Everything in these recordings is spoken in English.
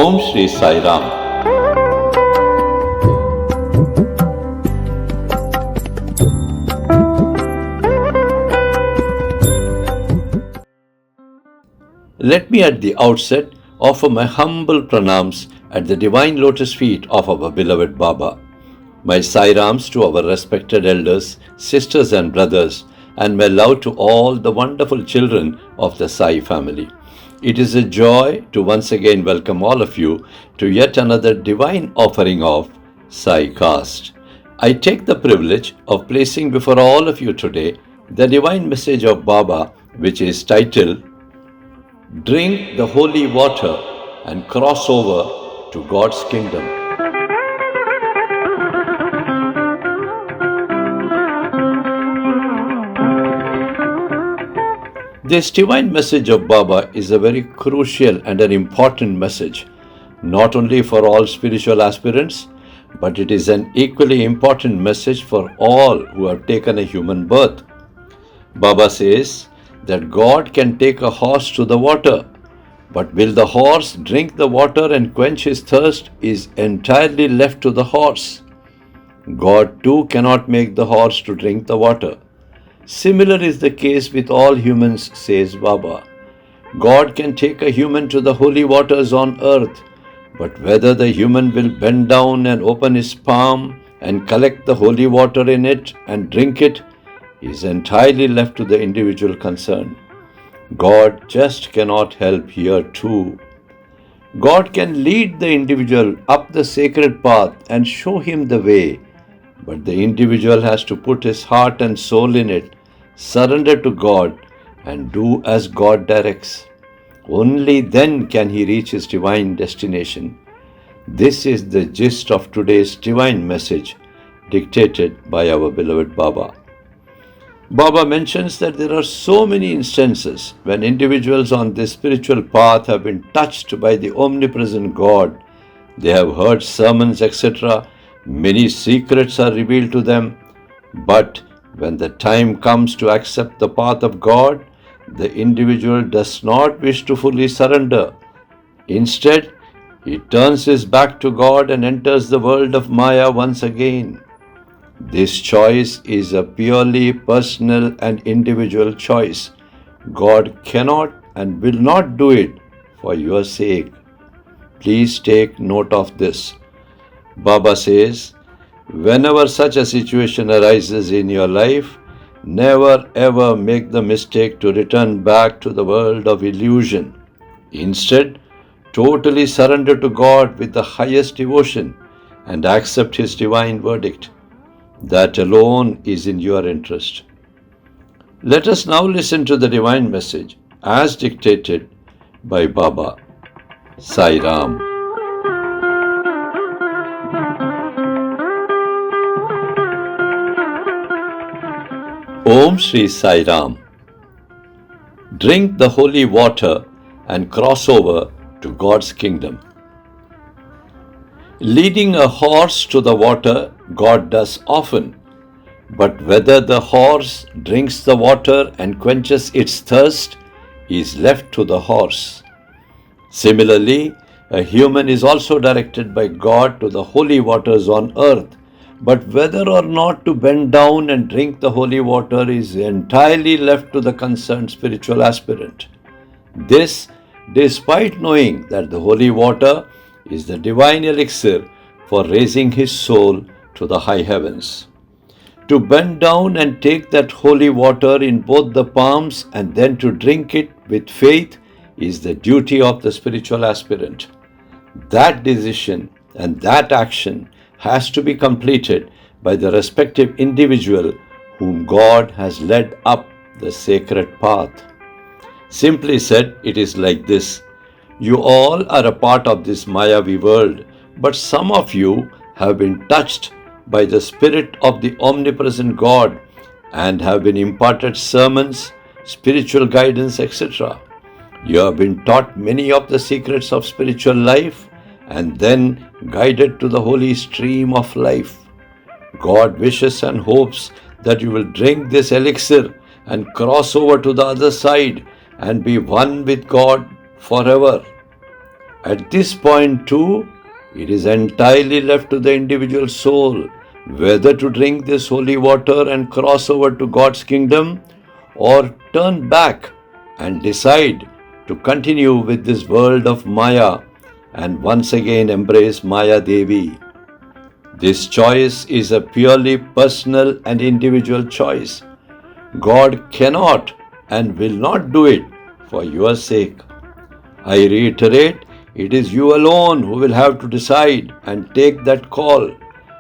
Om Shri Sai Ram. Let me at the outset offer my humble pranams at the divine lotus feet of our beloved Baba. My Sai Rams to our respected elders, sisters and brothers, and my love to all the wonderful children of the Sai family. It is a joy to once again welcome all of you to yet another divine offering of Saicast. I take the privilege of placing before all of you today the divine message of Baba, which is titled, Drink the Holy Water and Cross Over to God's Kingdom. This divine message of Baba is a very crucial and an important message, not only for all spiritual aspirants, but it is an equally important message for all who have taken a human birth. Baba says that God can take a horse to the water, but will the horse drink the water and quench his thirst is entirely left to the horse. God too cannot make the horse to drink the water. Similar is the case with all humans, says Baba. God can take a human to the holy waters on earth, but whether the human will bend down and open his palm and collect the holy water in it and drink it is entirely left to the individual concerned. God just cannot help here too. God can lead the individual up the sacred path and show him the way, but the individual has to put his heart and soul in it, surrender to God, and do as God directs. Only then can he reach his divine destination. This is the gist of today's divine message, dictated by our beloved Baba. Baba mentions that there are so many instances when individuals on this spiritual path have been touched by the omnipresent God. They have heard sermons, etc. Many secrets are revealed to them. But when the time comes to accept the path of God, the individual does not wish to fully surrender. Instead, he turns his back to God and enters the world of Maya once again. This choice is a purely personal and individual choice. God cannot and will not do it for your sake. Please take note of this. Baba says, whenever such a situation arises in your life, never ever make the mistake to return back to the world of illusion. Instead, totally surrender to God with the highest devotion and accept His divine verdict. That alone is in your interest. Let us now listen to the divine message as dictated by Baba. Sai Ram. Om Shri Sai Ram. Drink the holy water and cross over to God's kingdom. Leading a horse to the water, God does often, but whether the horse drinks the water and quenches its thirst is left to the horse. Similarly, a human is also directed by God to the holy waters on earth, but whether or not to bend down and drink the holy water is entirely left to the concerned spiritual aspirant. This, despite knowing that the holy water is the divine elixir for raising his soul to the high heavens. To bend down and take that holy water in both the palms and then to drink it with faith is the duty of the spiritual aspirant. That decision and that action has to be completed by the respective individual whom God has led up the sacred path. Simply said, it is like this. You all are a part of this Mayavi world, but some of you have been touched by the Spirit of the omnipresent God and have been imparted sermons, spiritual guidance, etc. You have been taught many of the secrets of spiritual life and then guided to the holy stream of life. God wishes and hopes that you will drink this elixir and cross over to the other side and be one with God forever. At this point too, it is entirely left to the individual soul whether to drink this holy water and cross over to God's kingdom or turn back and decide to continue with this world of Maya and once again embrace Maya Devi. This choice is a purely personal and individual choice. God cannot and will not do it for your sake. I reiterate, it is you alone who will have to decide and take that call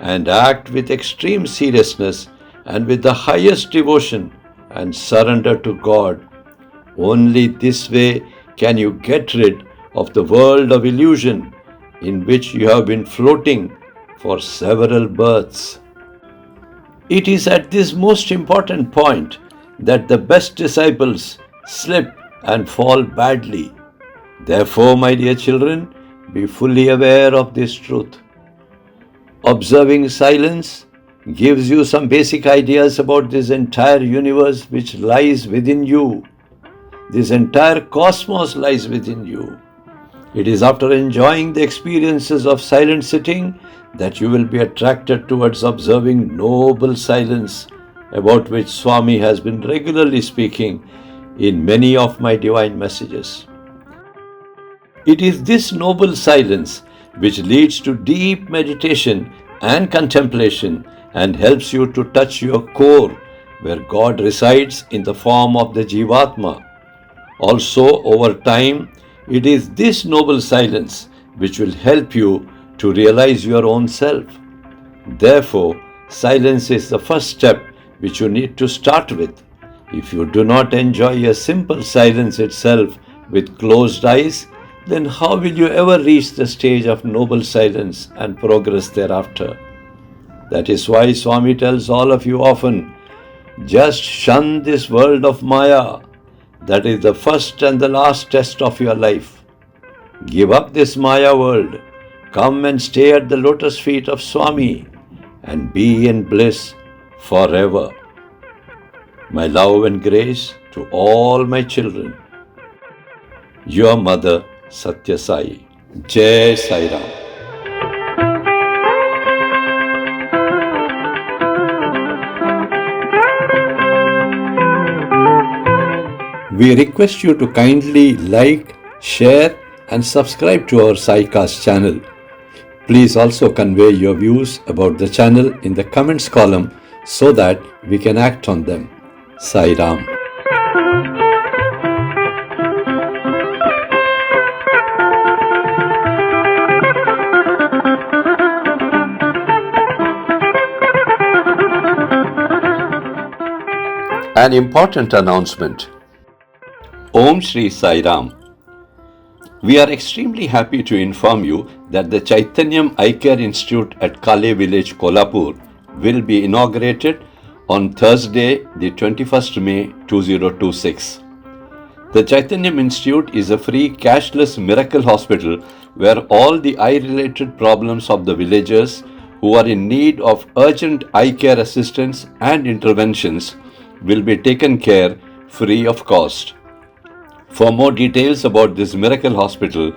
and act with extreme seriousness and with the highest devotion and surrender to God. Only this way can you get rid of the world of illusion in which you have been floating for several births. It is at this most important point that the best disciples slip and fall badly. Therefore, my dear children, be fully aware of this truth. Observing silence gives you some basic ideas about this entire universe which lies within you. This entire cosmos lies within you. It is after enjoying the experiences of silent sitting that you will be attracted towards observing noble silence, about which Swami has been regularly speaking in many of my divine messages. It is this noble silence which leads to deep meditation and contemplation and helps you to touch your core where God resides in the form of the Jivatma. Also, over time, it is this noble silence which will help you to realize your own self. Therefore, silence is the first step which you need to start with. If you do not enjoy a simple silence itself with closed eyes, then how will you ever reach the stage of noble silence and progress thereafter? That is why Swami tells all of you often, just shun this world of Maya. That is the first and the last test of your life. Give up this Maya world. Come and stay at the lotus feet of Swami and be in bliss forever. My love and grace to all my children. Your mother, Sathya Sai. Jai Sai Ram. We request you to kindly like, share and subscribe to our Saicast channel. Please also convey your views about the channel in the comments column so that we can act on them. Sai Ram. An important announcement. Om Shri Sai Ram. We are extremely happy to inform you that the Chaitanyam Eye Care Institute at Kale Village, Kolhapur will be inaugurated on Thursday, the 21st May 2026. The Chaitanyam Institute is a free cashless miracle hospital where all the eye-related problems of the villagers who are in need of urgent eye care assistance and interventions will be taken care free of cost. For more details about this miracle hospital,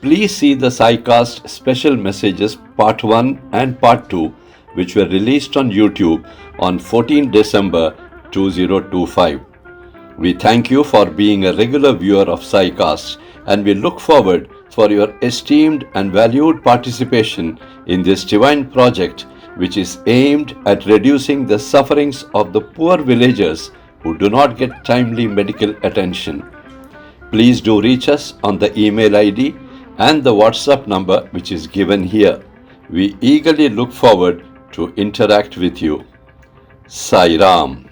please see the Saicast special messages part 1 and part 2 which were released on YouTube on 14 December 2025. We thank you for being a regular viewer of Saicast and we look forward for your esteemed and valued participation in this divine project which is aimed at reducing the sufferings of the poor villagers who do not get timely medical attention. Please do reach us on the email ID and the WhatsApp number which is given here. We eagerly look forward to interact with you. Sai Ram.